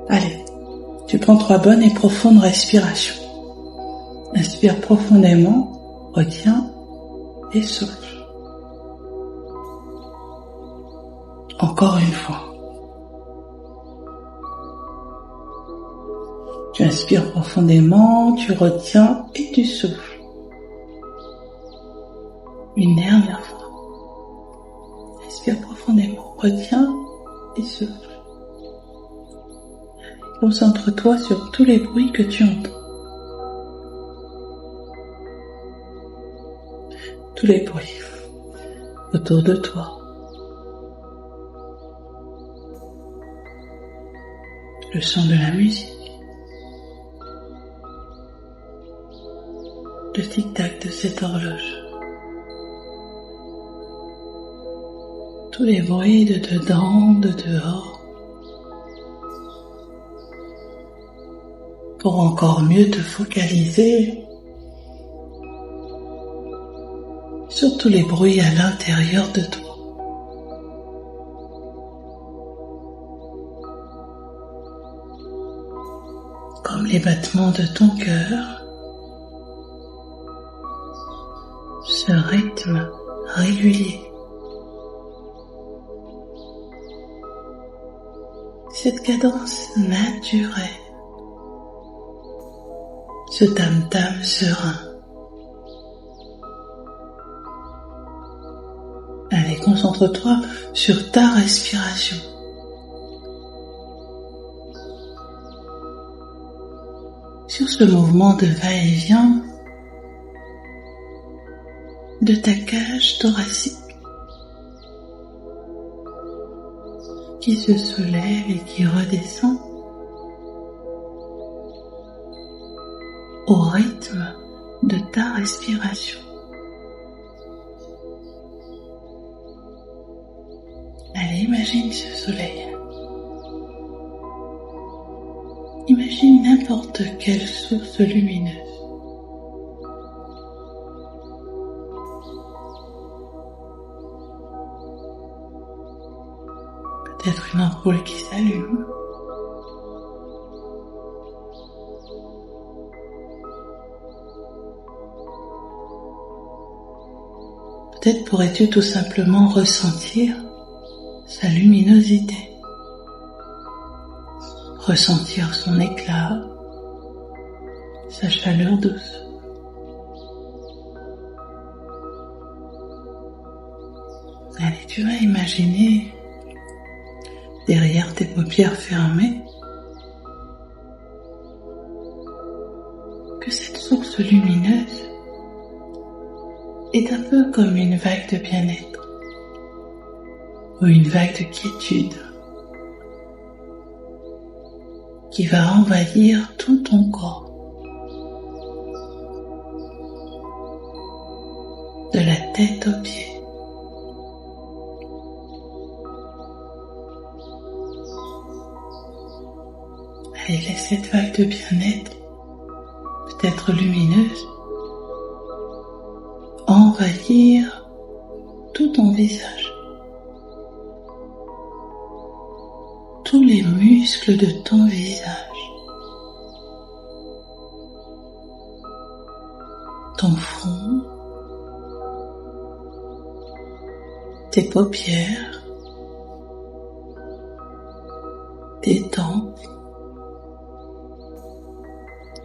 Allez, tu prends 3 bonnes et profondes respirations. Inspire profondément, retiens et souffle. Encore une fois. Tu inspires profondément, tu retiens et tu souffles. Une dernière fois. Inspire profondément, retiens et souffle. Concentre-toi sur tous les bruits que tu entends. Tous les bruits autour de toi. Le son de la musique. Le tic-tac de cette horloge. Tous les bruits de dedans, de dehors. Pour encore mieux te focaliser sur tous les bruits à l'intérieur de toi. Comme les battements de ton cœur, ce rythme régulier. Cette cadence naturelle. Ce tam-tam serein. Allez, concentre-toi sur ta respiration. Sur ce mouvement de va-et-vient de ta cage thoracique qui se soulève et qui redescend au rythme de ta respiration. Allez, imagine ce soleil. Imagine n'importe quelle source lumineuse. Peut-être une ampoule qui s'allume. Peut-être pourrais-tu tout simplement ressentir sa luminosité, ressentir son éclat, sa chaleur douce. Allez, tu vas imaginer derrière tes paupières fermées que cette source lumineuse est un peu comme une vague de bien-être ou une vague de quiétude qui va envahir tout ton corps, de la tête aux pieds. Allez, laisse cette vague de bien-être, peut-être lumineuse, envahir tout ton visage, tous les muscles de ton visage, ton front, tes paupières, tes tempes,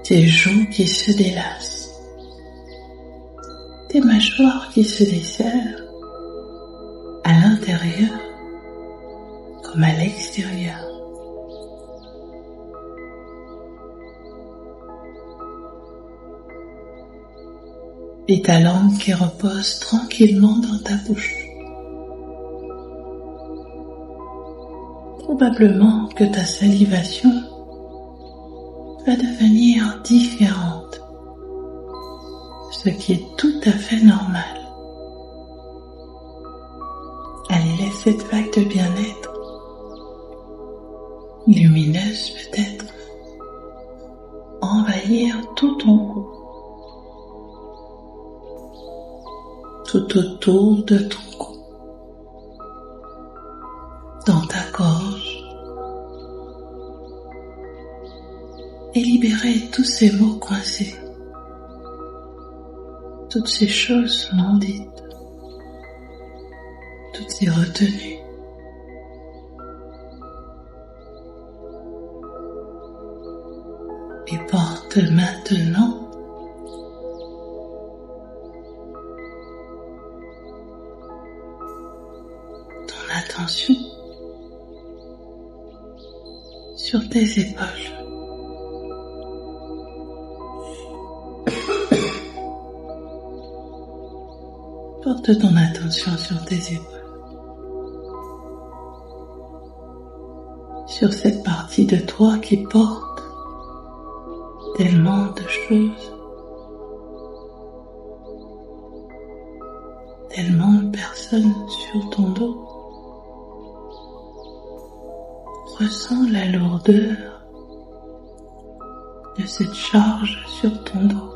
tes joues qui se délassent, tes mâchoires qui se desserrent à l'intérieur comme à l'extérieur. Et ta langue qui repose tranquillement dans ta bouche. Probablement que ta salivation va devenir différente, ce qui est tout à fait normal. Allez, laisse cette vague de bien-être, lumineuse peut-être, envahir tout ton cou, tout autour de ton cou, dans ta gorge, et libérer tous ces mots coincés, toutes ces choses non dites, toutes ces retenues. Et porte maintenant ton attention sur tes épaules. Porte ton attention sur tes épaules, sur cette partie de toi qui porte tellement de choses, tellement de personnes sur ton dos. Ressens la lourdeur de cette charge sur ton dos.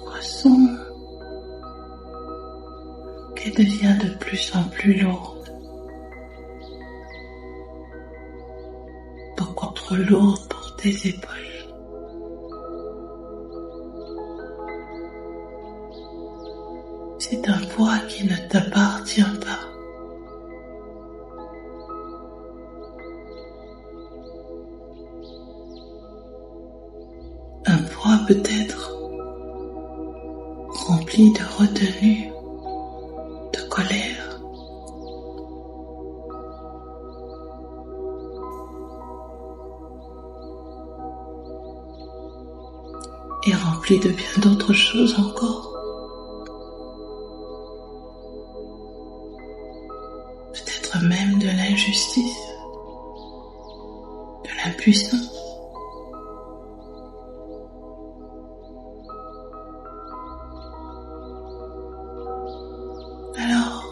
Ressens qu'elle devient de plus en plus lourde. Beaucoup trop lourde pour tes épaules. C'est un poids qui ne t'appartient pas. Un poids peut-être rempli de retenue, de colère. Et rempli de bien d'autres choses encore. Peut-être même de l'injustice, de l'impuissance. Alors,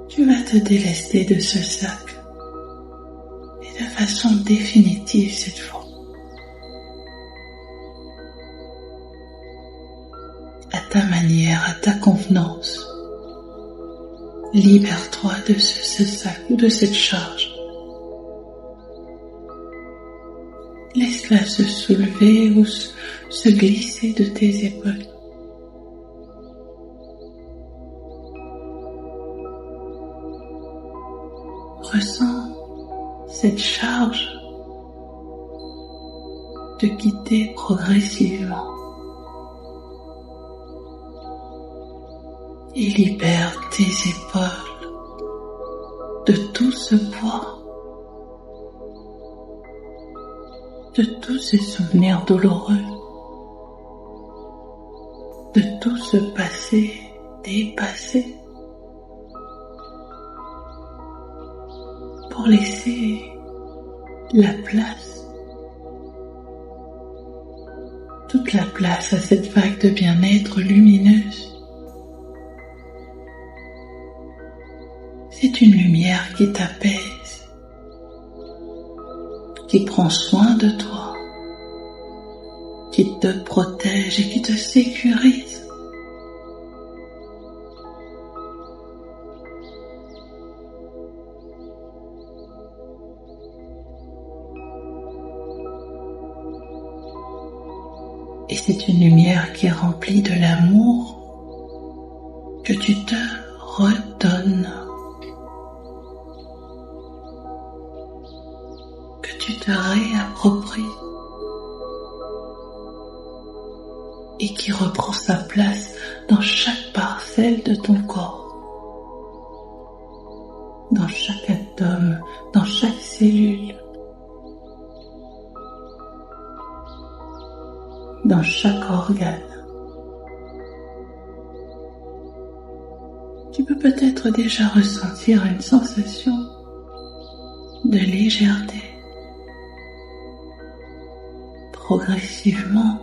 tu vas te délester de ce sac, et de façon définitive cette fois. À ta manière, à ta convenance. Libère-toi de ce sac ou de cette charge. Laisse-la se soulever ou se glisser de tes épaules. Ressens cette charge te quitter progressivement. Et libère tes épaules de tout ce poids, de tous ces souvenirs douloureux, de tout ce passé dépassé, pour laisser la place, toute la place à cette vague de bien-être lumineuse. C'est une lumière qui t'apaise, qui prend soin de toi, qui te protège et qui te sécurise. Et c'est une lumière qui est remplie de l'amour que tu te redonnes. Tu te réappropries et qui reprend sa place dans chaque parcelle de ton corps, dans chaque atome, dans chaque cellule, dans chaque organe. Tu peux peut-être déjà ressentir une sensation de légèreté. Progressivement,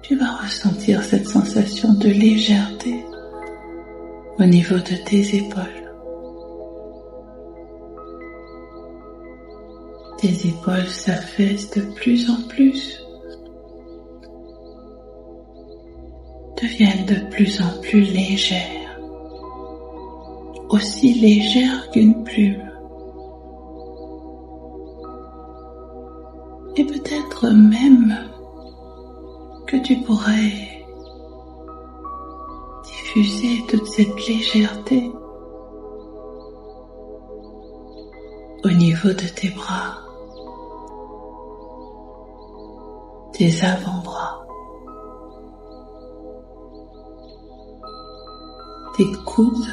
tu vas ressentir cette sensation de légèreté au niveau de tes épaules. Tes épaules s'affaissent de plus en plus, deviennent de plus en plus légères, aussi légères qu'une plume. peut-être même que tu pourrais diffuser toute cette légèreté au niveau de tes bras, tes avant-bras, tes coudes,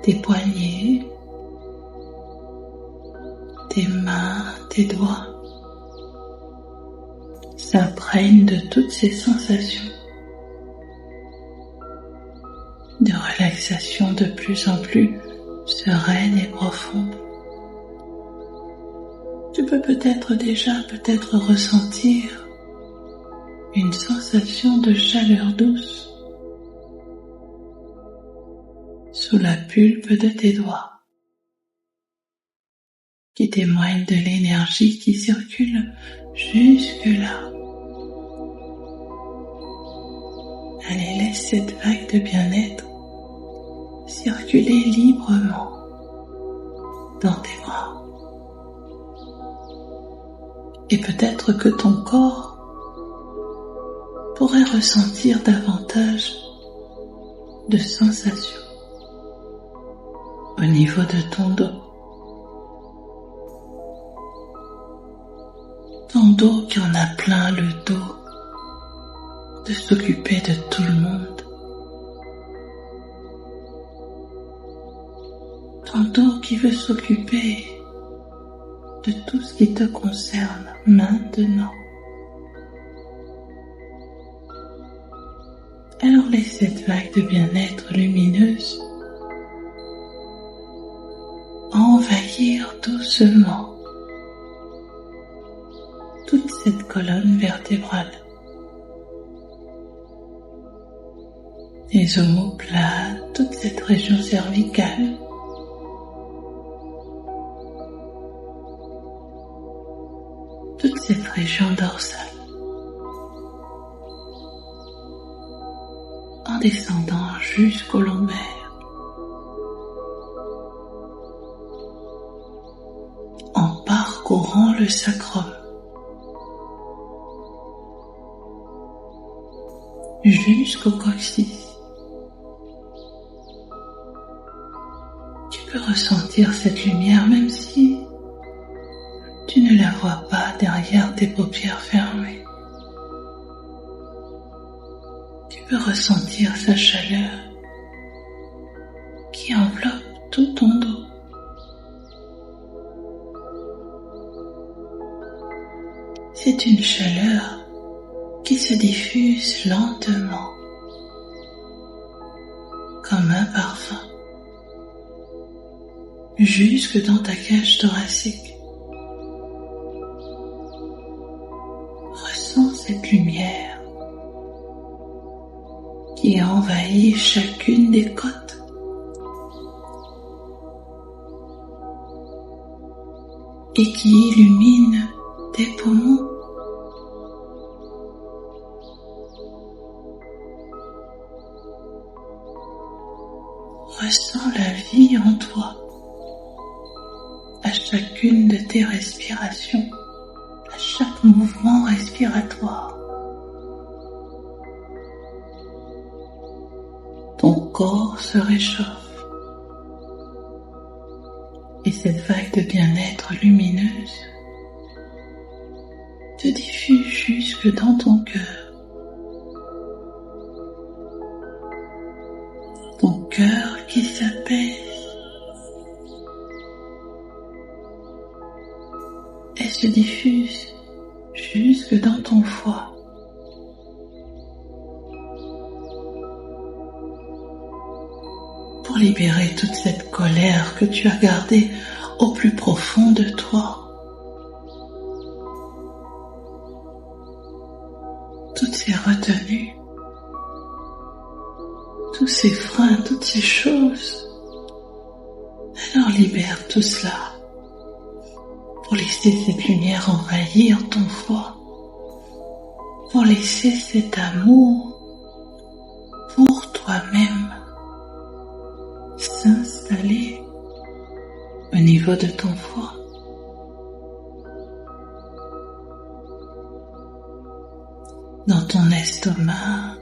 tes poignets, tes mains, tes doigts s'imprègnent de toutes ces sensations de relaxation de plus en plus sereine et profonde. Tu peux peut-être ressentir une sensation de chaleur douce sous la pulpe de tes doigts qui témoigne de l'énergie qui circule jusque-là. Allez, laisse cette vague de bien-être circuler librement dans tes bras. Et peut-être que ton corps pourrait ressentir davantage de sensations au niveau de ton dos. Ton dos qui en a plein le dos de s'occuper de tout le monde. Ton dos qui veut s'occuper de tout ce qui te concerne maintenant. Alors laisse cette vague de bien-être lumineuse envahir doucement toute cette colonne vertébrale. Les omoplates, toute cette région cervicale, toute cette région dorsale, en descendant jusqu'au lombaire, en parcourant le sacrum, jusqu'au coccyx. Tu peux ressentir cette lumière même si tu ne la vois pas derrière tes paupières fermées. Tu peux ressentir sa chaleur qui enveloppe tout ton dos. C'est une chaleur qui se diffuse lentement, comme un parfum, jusque dans ta cage thoracique. Ressens cette lumière qui envahit chacune des côtes. Et qui illumine tes poumons. Ressens la vie en toi, à chacune de tes respirations, à chaque mouvement respiratoire. Ton corps se réchauffe et cette vague de bien-être lumineuse te diffuse jusque dans ton cœur. Ton cœur qui s'apaise et se diffuse jusque dans ton foie. Pour libérer toute cette colère que tu as gardée au plus profond de toi. Toutes ces retenues, tous ces freins, toutes ces choses. Alors libère tout cela pour laisser cette lumière envahir ton foie, pour laisser cet amour pour toi-même s'installer au niveau de ton foie, estomac,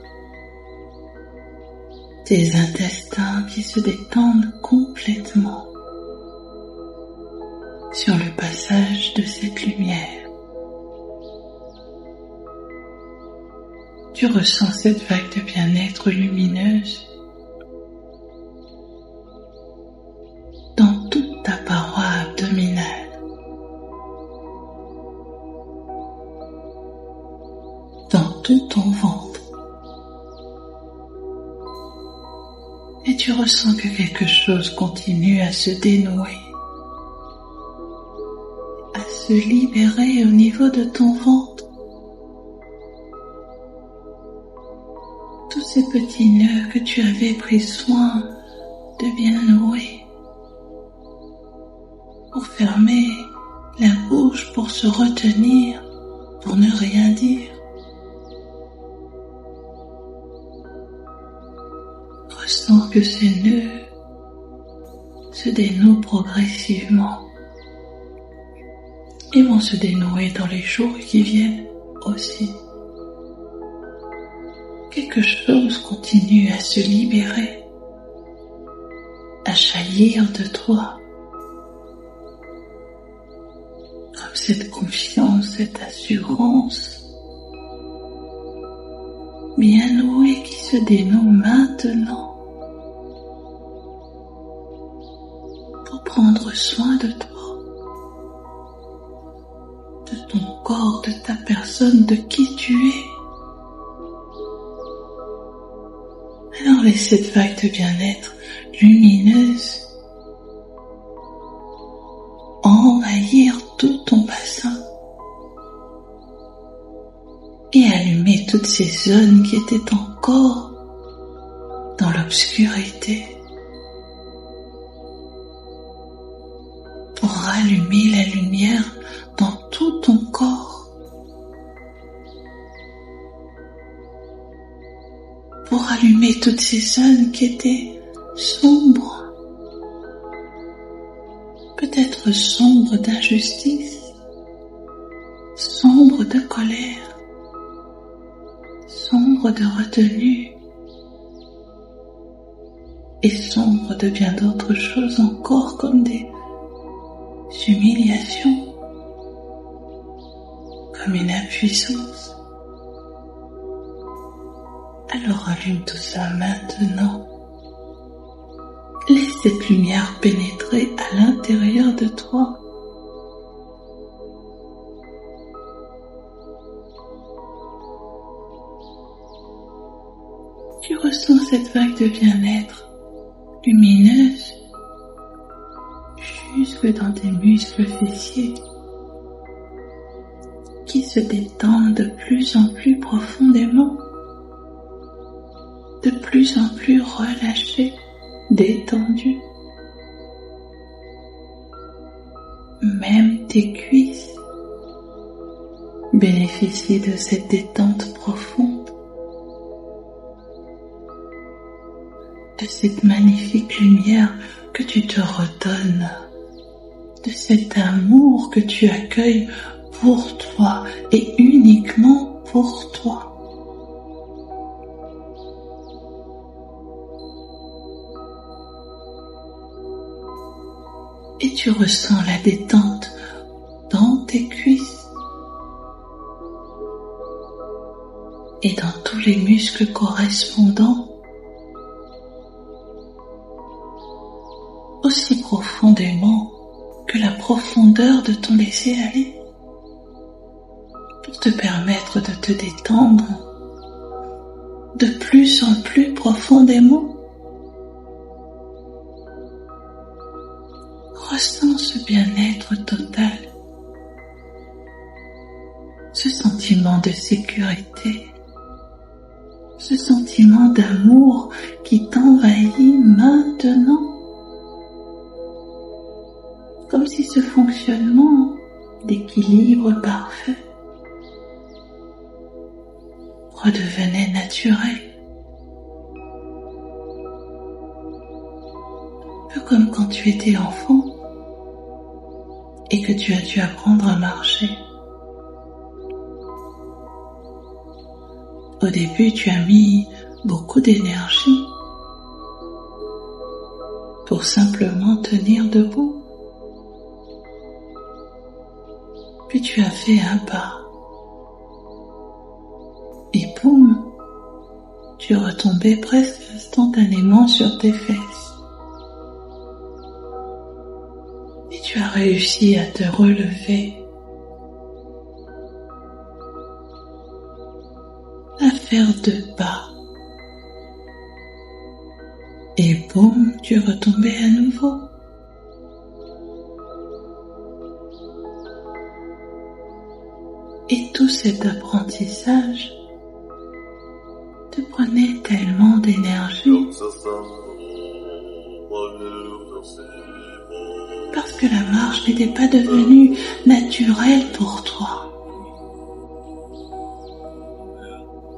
tes intestins qui se détendent complètement sur le passage de cette lumière. Tu ressens cette vague de bien-être lumineuse dans toute ta paroi abdominale. Dans tout ton ventre. Et tu ressens que quelque chose continue à se dénouer, à se libérer au niveau de ton ventre. Tous ces petits nœuds que tu avais pris soin de bien nouer pour fermer la bouche, pour se retenir, pour ne rien dire. Ressens que ces nœuds se dénouent progressivement et vont se dénouer dans les jours qui viennent aussi. Quelque chose continue à se libérer, à jaillir de toi, comme cette confiance, cette assurance bien nouée qui se dénoue maintenant pour prendre soin de toi, de ton corps, de ta personne, de qui tu es. Alors laisse cette vague de bien-être lumineuse envahir tout ton bassin et allumer toutes ces zones qui étaient encore dans l'obscurité pour rallumer la lumière dans tout ton corps, pour allumer toutes ces zones qui étaient sombres, peut-être sombres d'injustice, sombres de colère, sombres de retenue et sombres de bien d'autres choses encore comme des humiliations, comme une impuissance. Alors allume tout ça maintenant. Laisse cette lumière pénétrer à l'intérieur de toi. Tu ressens cette vague de bien-être lumineuse jusque dans tes muscles fessiers qui se détendent de plus en plus profondément, de plus en plus relâchés, détendus. Même tes cuisses bénéficient de cette détente profonde, de cette magnifique lumière que tu te redonnes, de cet amour que tu accueilles pour toi et uniquement pour toi. Et tu ressens la détente dans tes cuisses et dans tous les muscles correspondants, aussi profondément que la profondeur de ton laisser-aller, pour te permettre de te détendre de plus en plus profondément. Ressens ce bien-être total, ce sentiment de sécurité, ce sentiment d'amour qui t'envahit maintenant, comme si ce fonctionnement d'équilibre parfait redevenait naturel. Un peu comme quand tu étais enfant et que tu as dû apprendre à marcher. Au début, tu as mis beaucoup d'énergie pour simplement tenir debout. Puis tu as fait un pas. Et boum, tu es retombé presque instantanément sur tes fesses. Et tu as réussi à te relever, à faire 2 pas. Et boum, tu es retombé à nouveau. Et tout cet apprentissage te prenait tellement d'énergie parce que la marche n'était pas devenue naturelle pour toi.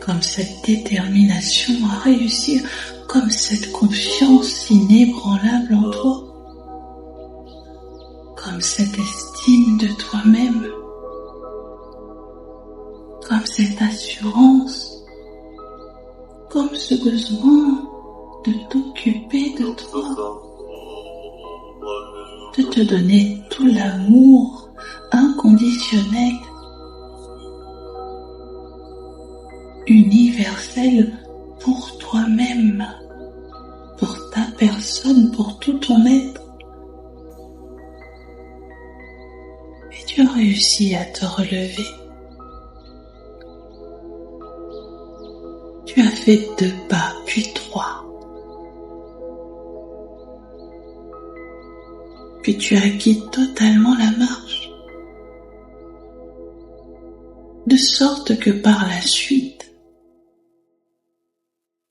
Comme cette détermination à réussir, comme cette confiance inébranlable en toi, comme cette estime de toi-même, comme cette assurance, comme ce besoin de t'occuper de toi, de te donner tout l'amour inconditionnel, universel pour toi-même, pour ta personne, pour tout ton être. Et tu as réussi à te relever. Tu as fait 2 pas, puis 3. Puis tu as acquis totalement la marche. De sorte que par la suite,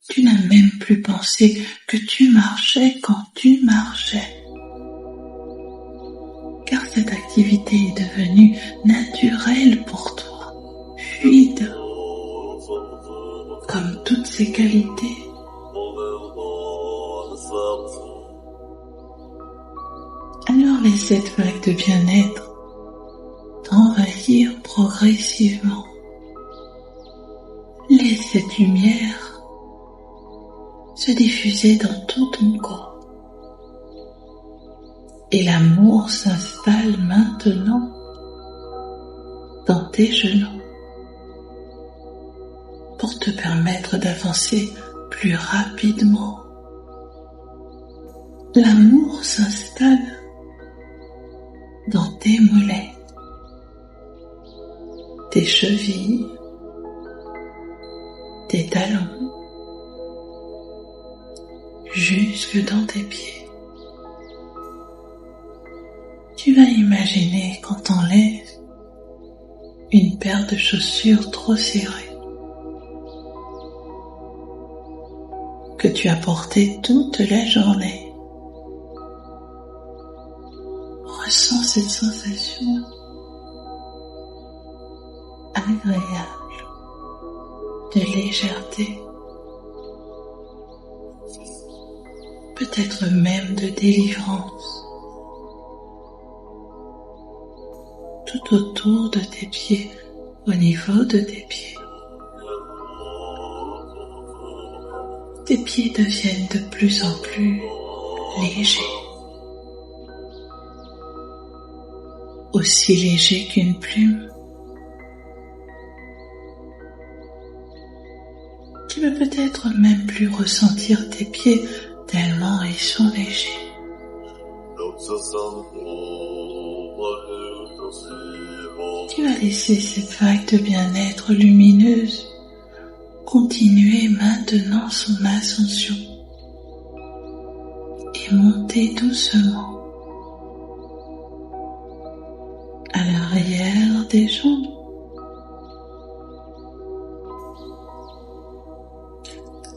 tu n'as même plus pensé que tu marchais quand tu marchais. Car cette activité est devenue naturelle pour toi, fluide, comme toutes ses qualités. Alors laisse cette vague de bien-être t'envahir progressivement. Laisse cette lumière se diffuser dans tout ton corps. Et l'amour s'installe maintenant dans tes genoux pour te permettre d'avancer plus rapidement. L'amour s'installe dans tes mollets, tes chevilles, tes talons, jusque dans tes pieds. Tu vas imaginer quand t'enlèves une paire de chaussures trop serrées que tu as portées toute la journée. Ressens cette sensation agréable de légèreté, peut-être même de délivrance, tout autour de tes pieds, au niveau de tes pieds. Tes pieds deviennent de plus en plus légers, aussi légers qu'une plume. Tu peux peut-être même plus ressentir tes pieds tellement ils sont légers. Tu vas laisser cette vague de bien-être lumineuse continuer maintenant son ascension et monter doucement à l'arrière des jambes,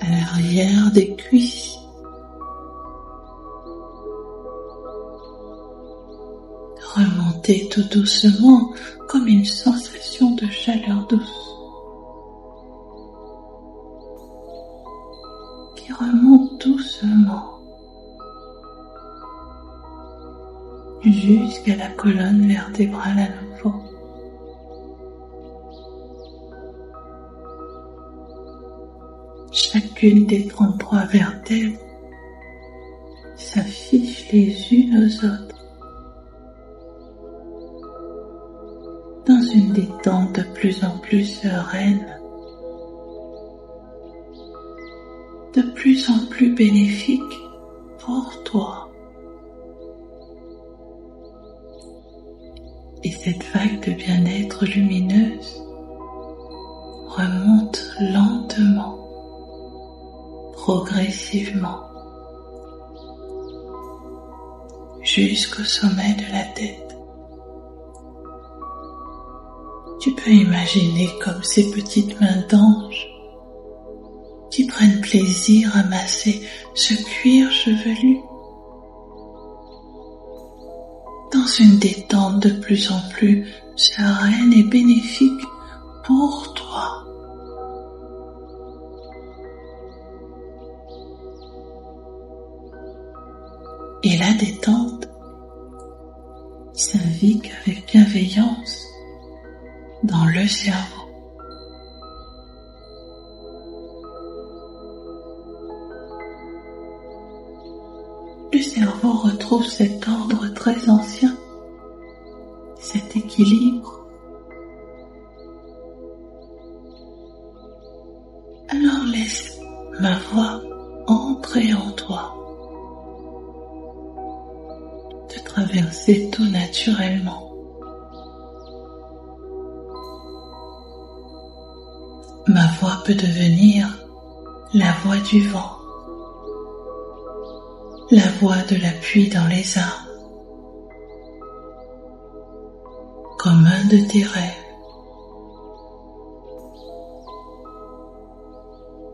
à l'arrière des cuisses, remonter tout doucement comme une sensation de chaleur douce qui remonte doucement jusqu'à la colonne vertébrale à nouveau. chacune des 33 vertèbres s'affichent les unes aux autres dans une détente de plus en plus sereine, de plus en plus bénéfique pour toi. Et cette vague de bien-être lumineuse remonte lentement, progressivement, jusqu'au sommet de la tête. Tu peux imaginer comme ces petites mains d'ange qui prennent plaisir à masser ce cuir chevelu dans une détente de plus en plus sereine et bénéfique pour toi. Et la détente s'invite avec bienveillance dans le cerveau. Le cerveau retrouve cet ordre très ancien, cet équilibre. Alors laisse ma voix entrer en toi, te traverser tout naturellement. Ma voix peut devenir la voix du vent, la voix de la pluie dans les arbres, comme un de tes rêves,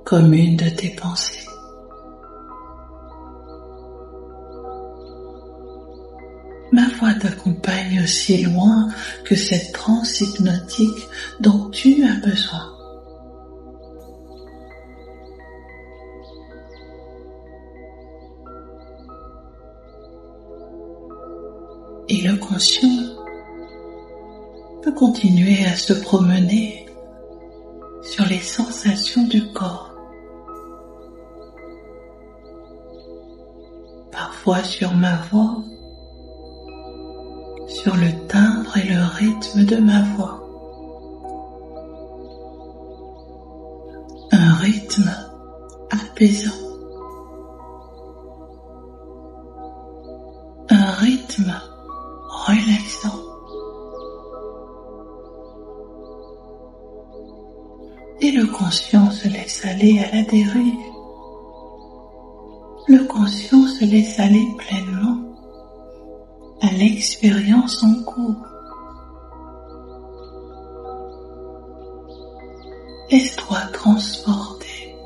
comme une de tes pensées. Ma voix t'accompagne aussi loin que cette transe hypnotique dont tu as besoin. Et le conscient peut continuer à se promener sur les sensations du corps, parfois sur ma voix, sur le timbre et le rythme de ma voix. Un rythme apaisant, un rythme relaxant. Et le conscient se laisse aller à la dérive. Le conscient se laisse aller pleinement à l'expérience en cours. Laisse-toi transporter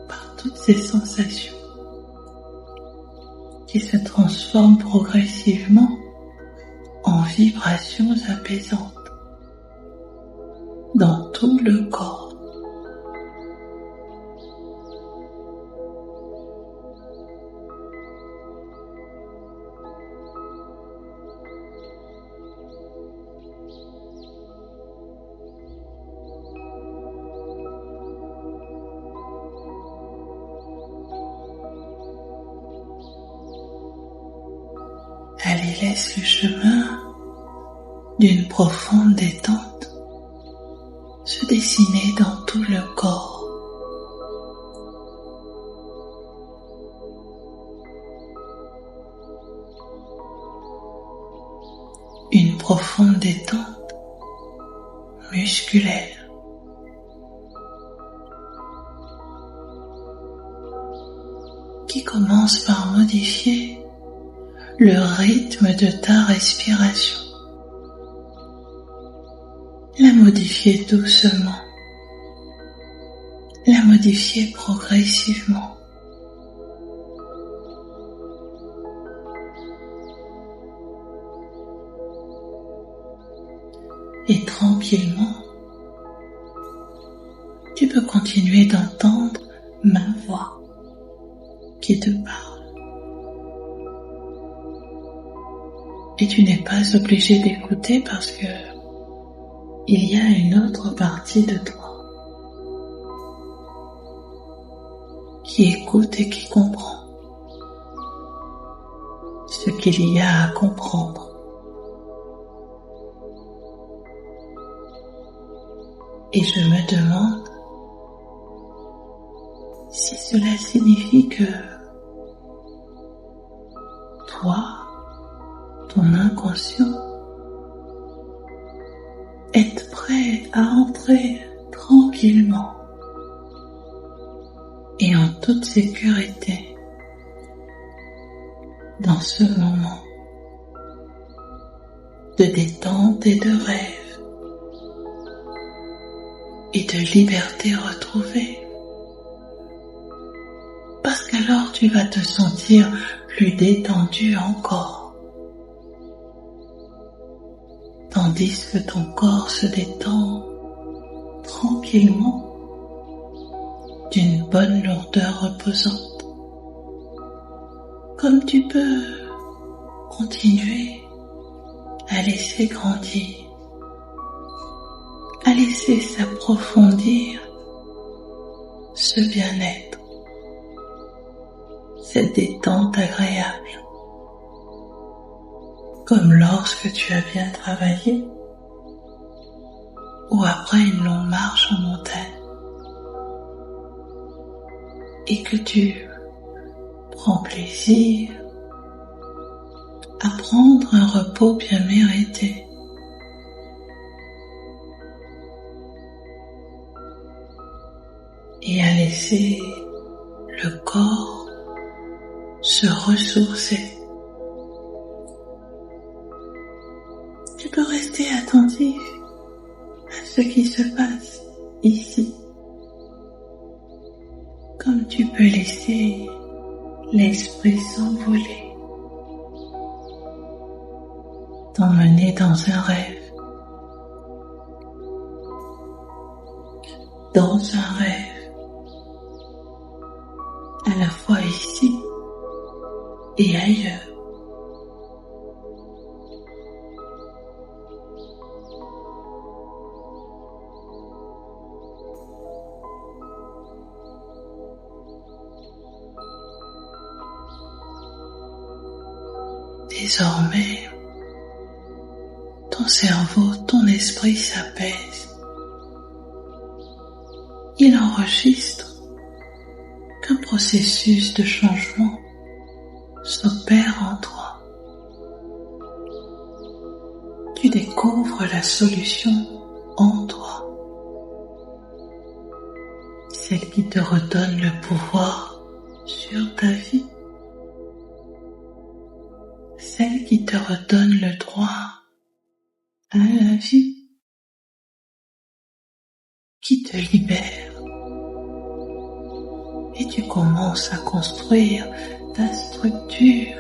par toutes ces sensations qui se transforment progressivement en vibrations apaisantes dans tout le corps. Allez, laisse le chemin d'une profonde détente se dessiner dans tout le corps. Une profonde détente musculaire. Qui commence par modifier le rythme de ta respiration. La modifier doucement, la modifier progressivement. Et tranquillement, tu peux continuer d'entendre ma voix qui te parle. Et tu n'es pas obligé d'écouter parce que il y a une autre partie de toi qui écoute et qui comprend ce qu'il y a à comprendre. Et je me demande si cela signifie que toi, ton inconscient, est prêt à entrer tranquillement et en toute sécurité dans ce moment de détente et de rêve et de liberté retrouvée. Parce qu'alors tu vas te sentir plus détendu encore, tandis que ton corps se détend tranquillement d'une bonne lourdeur reposante. Comme tu peux continuer à laisser grandir, à laisser s'approfondir ce bien-être, cette détente agréable, comme lorsque tu as bien travaillé ou après une longue marche en montagne et que tu prends plaisir à prendre un repos bien mérité. Et à laisser le corps se ressourcer. Tu peux rester attentif à ce qui se passe ici, comme tu peux laisser l'esprit s'envoler, t'emmener dans un rêve, à la fois ici et ailleurs. Désormais, ton cerveau, ton esprit s'apaise. Il enregistre qu'un processus de changement s'opère en toi. Tu découvres la solution en toi, celle qui te redonne le pouvoir sur ta vie, celle qui te redonne le droit à la vie, qui te libère. Et tu commences à construire ta structure.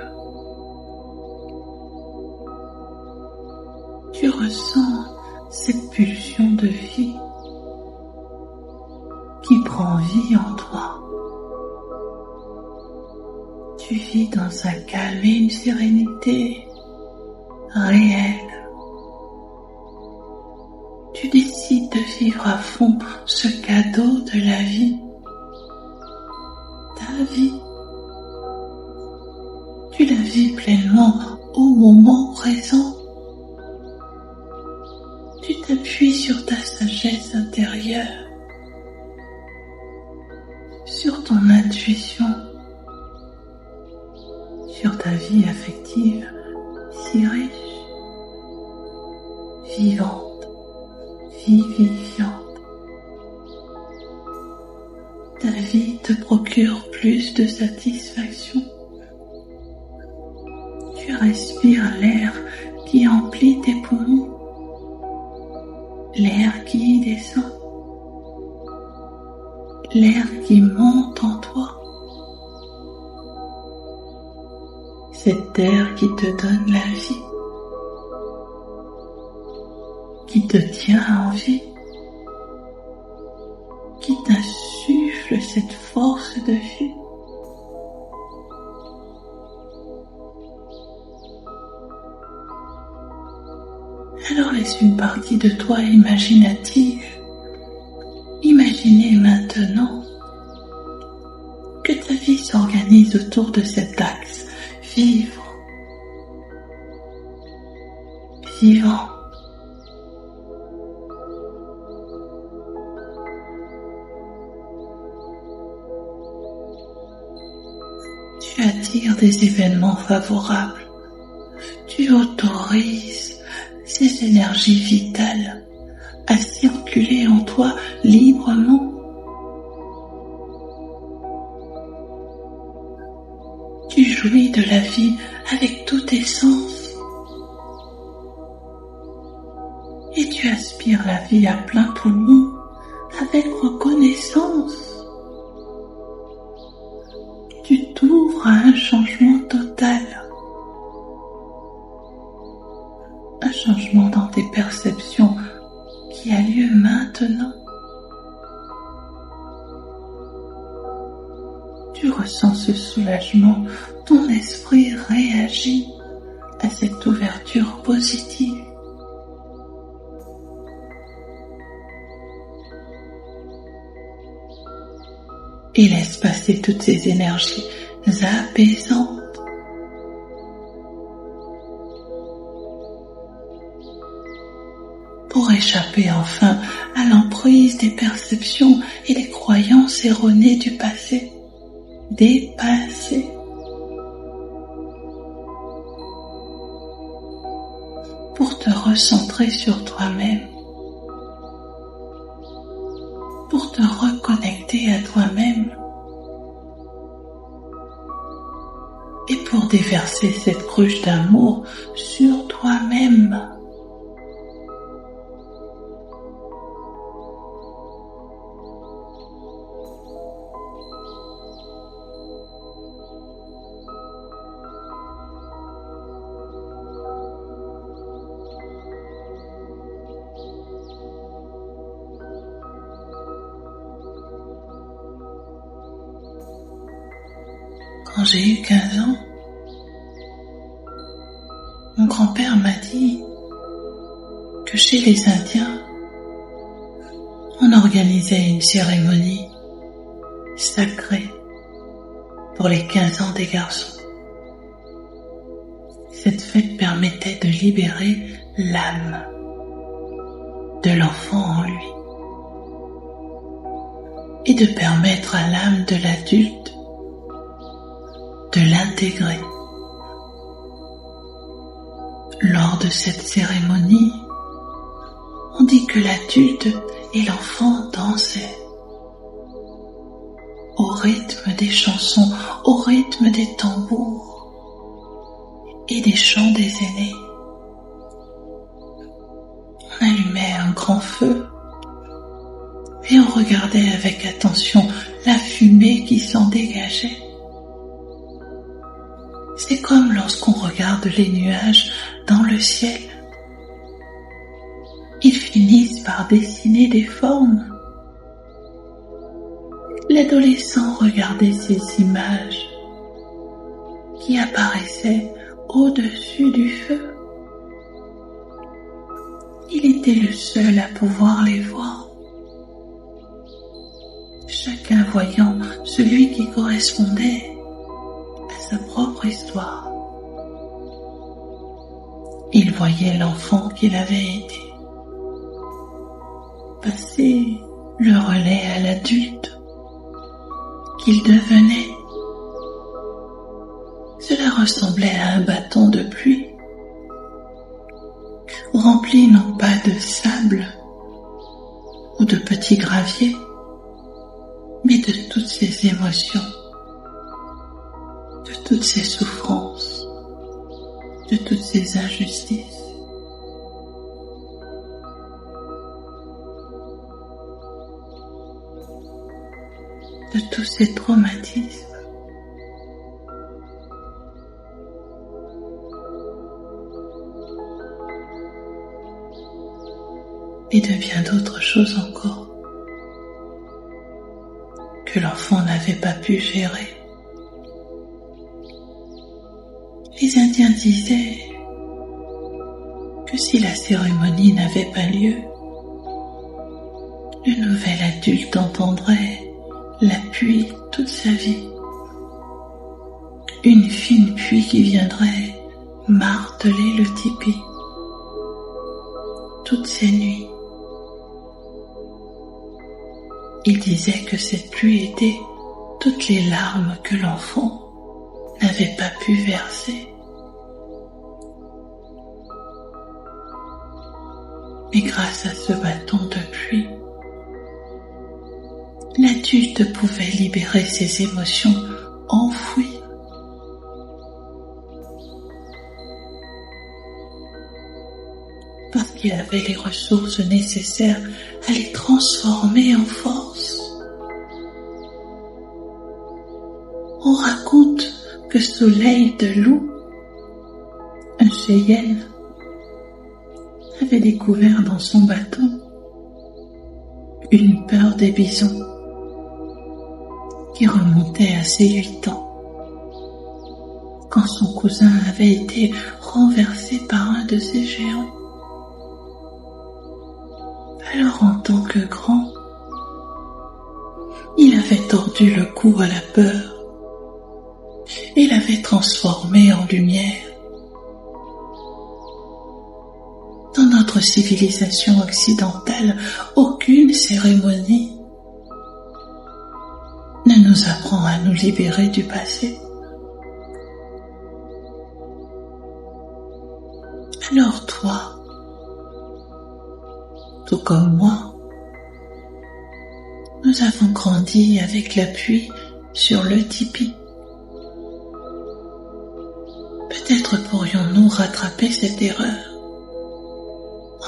Tu ressens cette pulsion de vie qui prend vie en toi. Tu vis dans un calme et une sérénité réelle. Tu décides de vivre à fond ce cadeau de la vie. Ta vie. Tu la vis pleinement au moment présent. Tu t'appuies sur ta sagesse intérieure, sur ton intuition, sur ta vie affective si riche, vivante, vivifiante. Ta vie te procure plus de satisfaction. Tu respires l'air qui emplit tes poumons, l'air qui y descend, l'air qui monte en toi. Cet air qui te donne la vie, qui te tient en vie, qui t'insuffle cette force de vie. Alors laisse une partie de toi imaginative imaginer maintenant que ta vie s'organise autour de cet axe. Vivre, vivant. Tu attires des événements favorables. Tu autorises ces énergies vitales à circuler en toi librement. Tu jouis de la vie avec tous tes sens. Et tu aspires la vie à plein poumon avec reconnaissance. Tu t'ouvres à un changement total. Un changement dans tes perceptions qui a lieu maintenant. Tu ressens ce soulagement, ton esprit réagit à cette ouverture positive. Et laisse passer toutes ces énergies apaisantes. Pour échapper enfin à l'emprise des perceptions et des croyances erronées du passé. Dépasser. Pour te recentrer sur toi-même. Pour te reconnecter à toi-même. Et pour déverser cette cruche d'amour sur toi-même. Quand j'ai eu 15 ans, mon grand-père m'a dit que chez les Indiens, on organisait une cérémonie sacrée pour les 15 ans des garçons. Cette fête permettait de libérer l'âme de l'enfant en lui et de permettre à l'âme de l'adulte de l'intégrer. Lors de cette cérémonie, on dit que l'adulte et l'enfant dansaient au rythme des chansons, au rythme des tambours et des chants des aînés. On allumait un grand feu et on regardait avec attention la fumée qui s'en dégageait. C'est comme lorsqu'on regarde les nuages dans le ciel. Ils finissent par dessiner des formes. L'adolescent regardait ces images qui apparaissaient au-dessus du feu. Il était le seul à pouvoir les voir. Chacun voyant celui qui correspondait à sa propre histoire. Il voyait l'enfant qu'il avait été, passer le relais à l'adulte qu'il devenait. Cela ressemblait à un bâton de pluie, rempli non pas de sable ou de petits graviers, mais de toutes ces émotions, de toutes ces souffrances, de toutes ces injustices. De tous ces traumatismes. Et de bien d'autres choses encore que l'enfant n'avait pas pu gérer. Les Indiens disaient que si la cérémonie n'avait pas lieu, le nouvel adulte entendrait la pluie toute sa vie. une fine pluie qui viendrait marteler le tipi toutes ces nuits. Il disait que cette pluie était toutes les larmes que l'enfant n'avait pas pu verser. Mais grâce à ce bâton de pluie, l'adulte pouvait libérer ses émotions enfouies. Parce qu'il avait les ressources nécessaires à les transformer en force. On raconte que sous l'œil de loup, un cheyenne avait découvert dans son bâton une peur des bisons qui remontait à ses 8 ans, quand son cousin avait été renversé par un de ces géants. Alors en tant que grand, il avait tordu le cou à la peur et l'avait transformé en lumière. Dans notre civilisation occidentale, aucune cérémonie ne nous apprend à nous libérer du passé. Alors toi, tout comme moi, nous avons grandi avec la pluie sur le tipi. Peut-être pourrions-nous rattraper cette erreur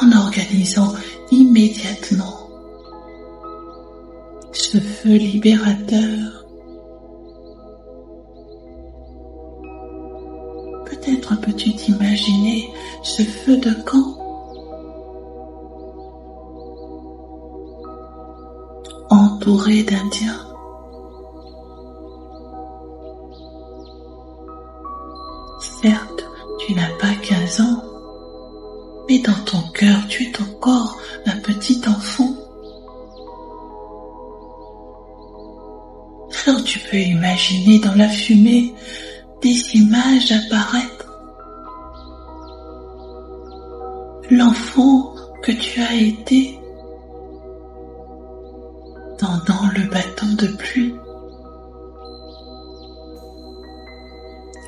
en organisant immédiatement ce feu libérateur. Peut-être peux-tu t'imaginer ce feu de camp entouré d'Indiens. Certes, tu n'as pas 15 ans, mais dans ton cœur, tu es encore un petit enfant. Alors tu peux imaginer dans la fumée des images apparaître. L'enfant que tu as été, tendant le bâton de pluie,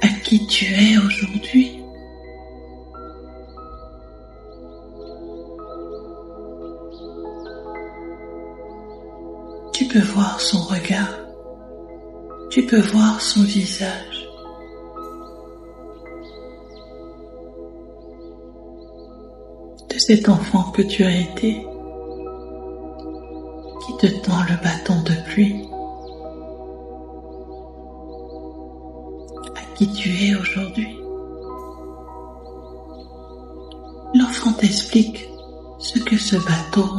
à qui tu es aujourd'hui. Tu peux voir son regard, tu peux voir son visage. De cet enfant que tu as été, qui te tend le bâton de pluie, à qui tu es aujourd'hui. L'enfant t'explique ce que ce bâton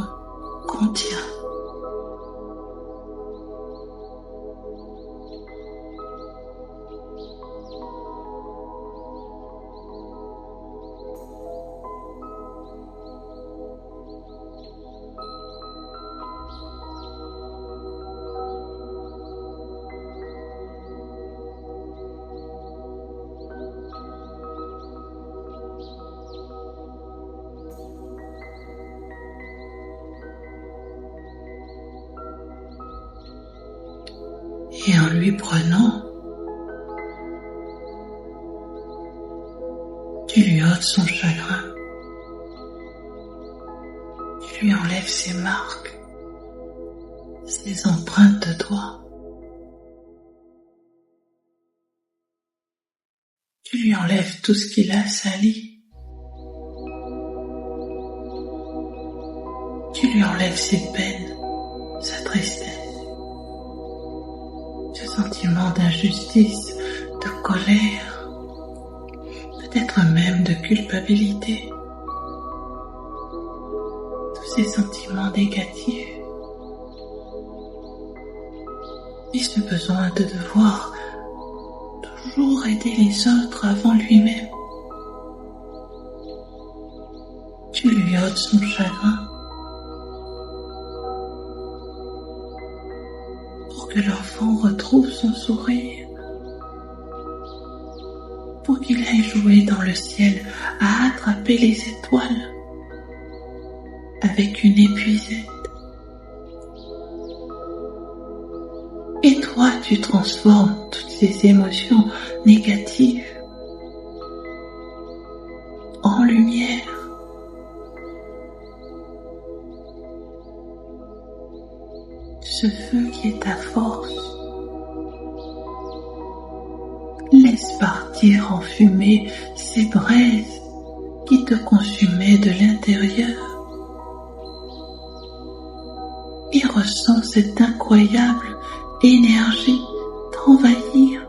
contient. Et en lui prenant, tu lui ôtes son chagrin, tu lui enlèves ses marques, ses empreintes de doigts. Tu lui enlèves tout ce qu'il a sali. Tu lui enlèves ses peines, sa tristesse. Ce sentiment d'injustice, de colère, peut-être même de culpabilité. Tous ces sentiments négatifs. Et ce besoin de devoir toujours aider les autres avant lui-même. Tu lui ôtes son chagrin pour que l'enfant retrouve son sourire. pour qu'il aille jouer dans le ciel à attraper les étoiles avec une épuisette. Et toi, tu transformes toutes ces émotions négatives en lumière. Ce feu qui est ta force, laisse partir en fumée ces braises qui te consumaient de l'intérieur et ressens cette incroyable énergie t'envahir.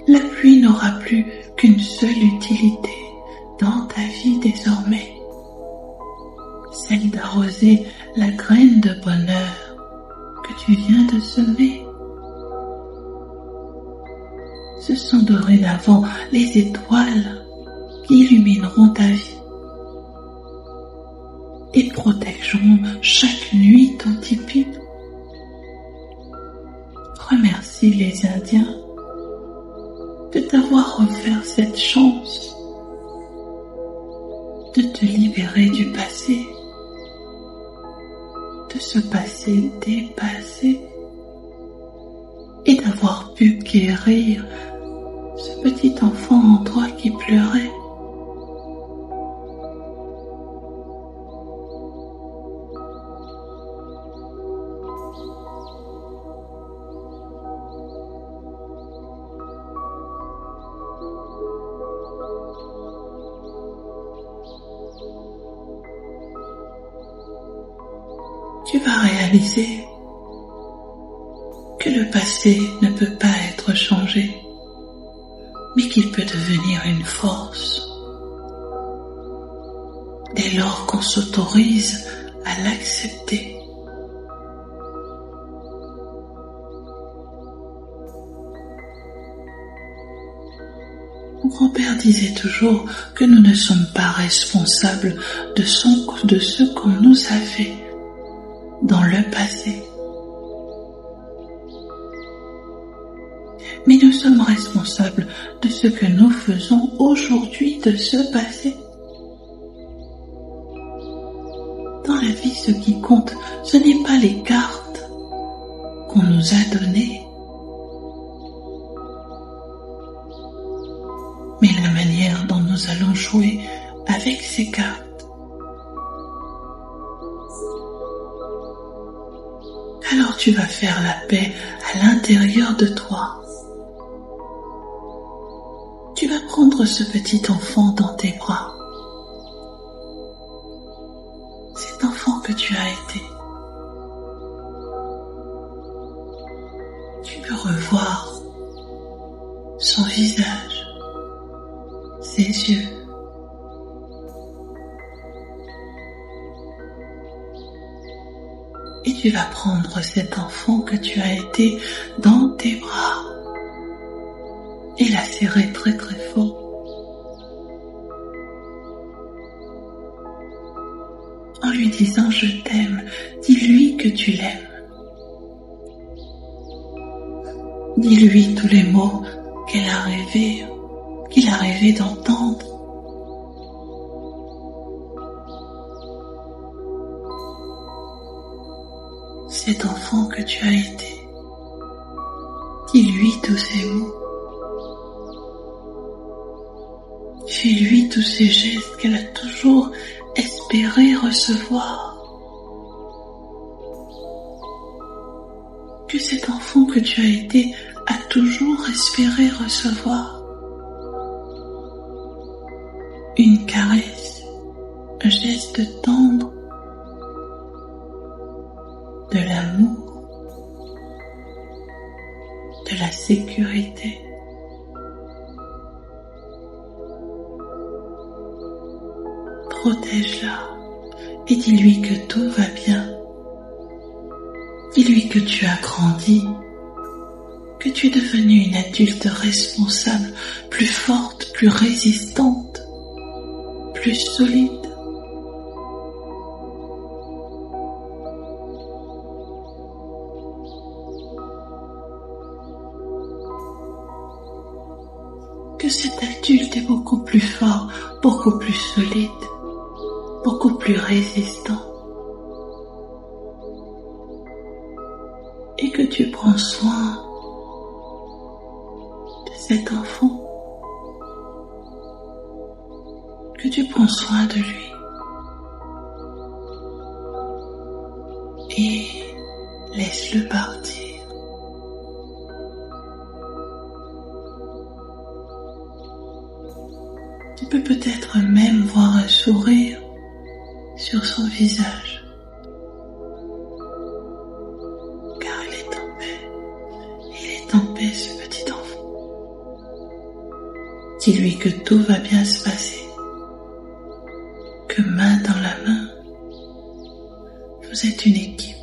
La pluie n'aura plus qu'une seule utilité dans ta vie désormais, celle d'arroser la graine de bonheur que tu viens de semer. Ce sont dorénavant les étoiles qui illumineront ta vie et protégeront chaque nuit ton tipi. Remercie les Indiens de t'avoir offert cette chance de te libérer du passé, de ce passé dépassé, et d'avoir pu guérir ce petit enfant en toi qui pleurait. Tu vas réaliser que le passé ne peut pas être changé, mais qu'il peut devenir une force dès lors qu'on s'autorise à l'accepter. Mon grand-père disait toujours que nous ne sommes pas responsables de ce qu'on nous a fait dans le passé. Mais nous sommes responsables de ce que nous faisons aujourd'hui de ce passé. Dans la vie, ce qui compte, ce n'est pas les cartes qu'on nous a données, mais la manière dont nous allons jouer avec ces cartes. Alors tu vas faire la paix à l'intérieur de toi. Tu vas prendre ce petit enfant dans tes bras. Cet enfant que tu as été. Tu peux revoir son visage, ses yeux. Et tu vas prendre cet enfant que tu as été dans tes bras et la serrer très très fort. En lui disant je t'aime, dis-lui que tu l'aimes. Dis-lui tous les mots qu'il a rêvé d'entendre. Cet enfant que tu as été, dis-lui tous ces mots. Fais-lui tous ces gestes qu'elle a toujours espéré recevoir. Que cet enfant que tu as été a toujours espéré recevoir. Une caresse, un geste tendre, de l'amour, de la sécurité. Protège-la et dis-lui que tout va bien. Dis-lui que tu as grandi, que tu es devenue une adulte responsable, plus forte, plus résistante, plus solide. que cet adulte est beaucoup plus fort, beaucoup plus solide, beaucoup plus résistant. Et que tu prends soin de cet enfant, que tu prends soin de lui. Et laisse-le partir. Tu peux peut-être même voir un sourire sur son visage, car il est en paix. Il est en paix, ce petit enfant. Dis-lui que tout va bien se passer, que main dans la main, vous êtes une équipe.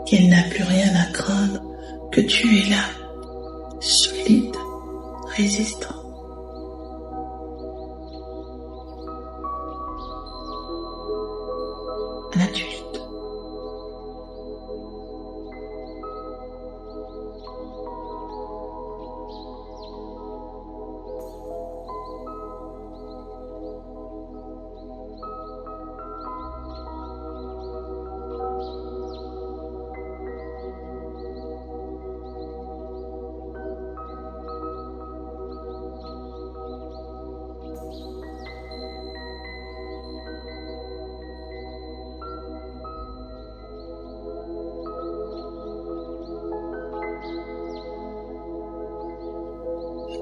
Qu'elle n'a plus rien à craindre, que tu es là, solide, résistant. Adulte.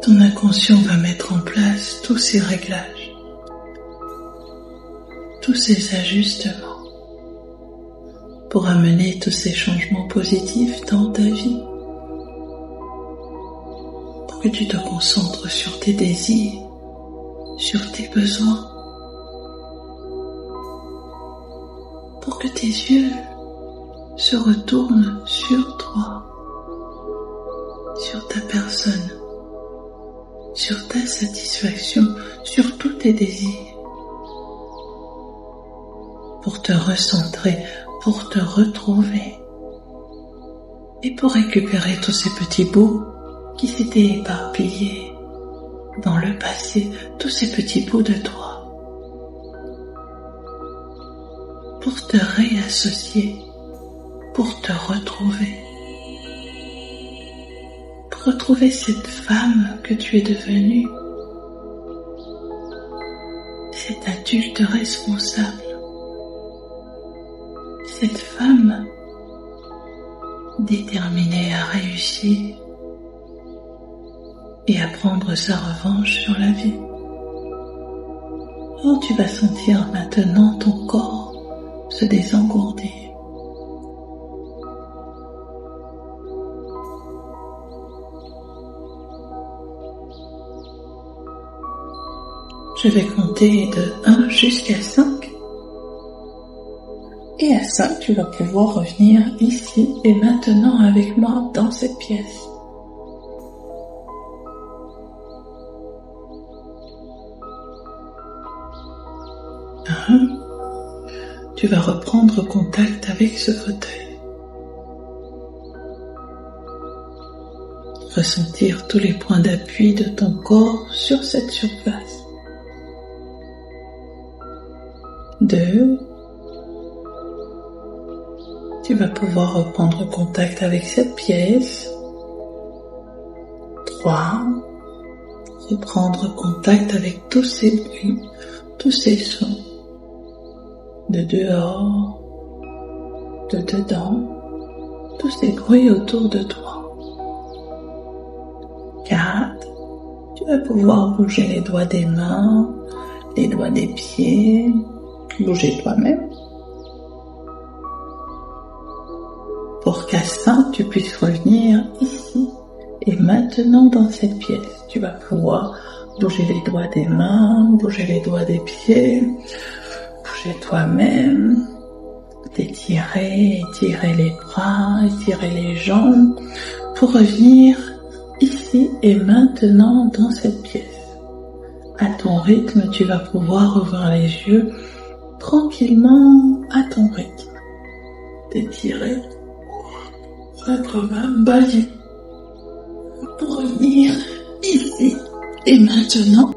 Ton inconscient va mettre en place tous ces réglages, tous ces ajustements pour amener tous ces changements positifs dans ta vie, pour que tu te concentres sur tes désirs, sur tes besoins, pour que tes yeux se retournent sur toi, sur ta personne, sur ta satisfaction, sur tous tes désirs, pour te recentrer, pour te retrouver et pour récupérer tous ces petits bouts qui s'étaient éparpillés dans le passé, tous ces petits bouts de toi, pour te réassocier, pour te retrouver. Retrouver cette femme que tu es devenue, cet adulte responsable, cette femme déterminée à réussir et à prendre sa revanche sur la vie. Alors tu vas sentir maintenant ton corps se désengourdir. Je vais compter de 1 jusqu'à 5. Et à 5, tu vas pouvoir revenir ici et maintenant avec moi dans cette pièce. 1. Tu vas reprendre contact avec ce fauteuil. Ressentir tous les points d'appui de ton corps sur cette surface. 2. Tu vas pouvoir reprendre contact avec cette pièce. 3. Reprendre contact avec tous ces bruits, tous ces sons de dehors, de dedans, tous ces bruits autour de toi. 4. Tu vas pouvoir bouger les doigts des mains, les doigts des pieds, bouger toi-même. Pour qu'à 5, tu puisses revenir ici et maintenant dans cette pièce. Tu vas pouvoir bouger les doigts des mains, bouger les doigts des pieds, bouger toi-même, t'étirer, étirer les bras, étirer les jambes pour revenir ici et maintenant dans cette pièce. À ton rythme, tu vas pouvoir ouvrir les yeux tranquillement à ton rythme. T'étirer, être ma bague pour revenir ici et maintenant.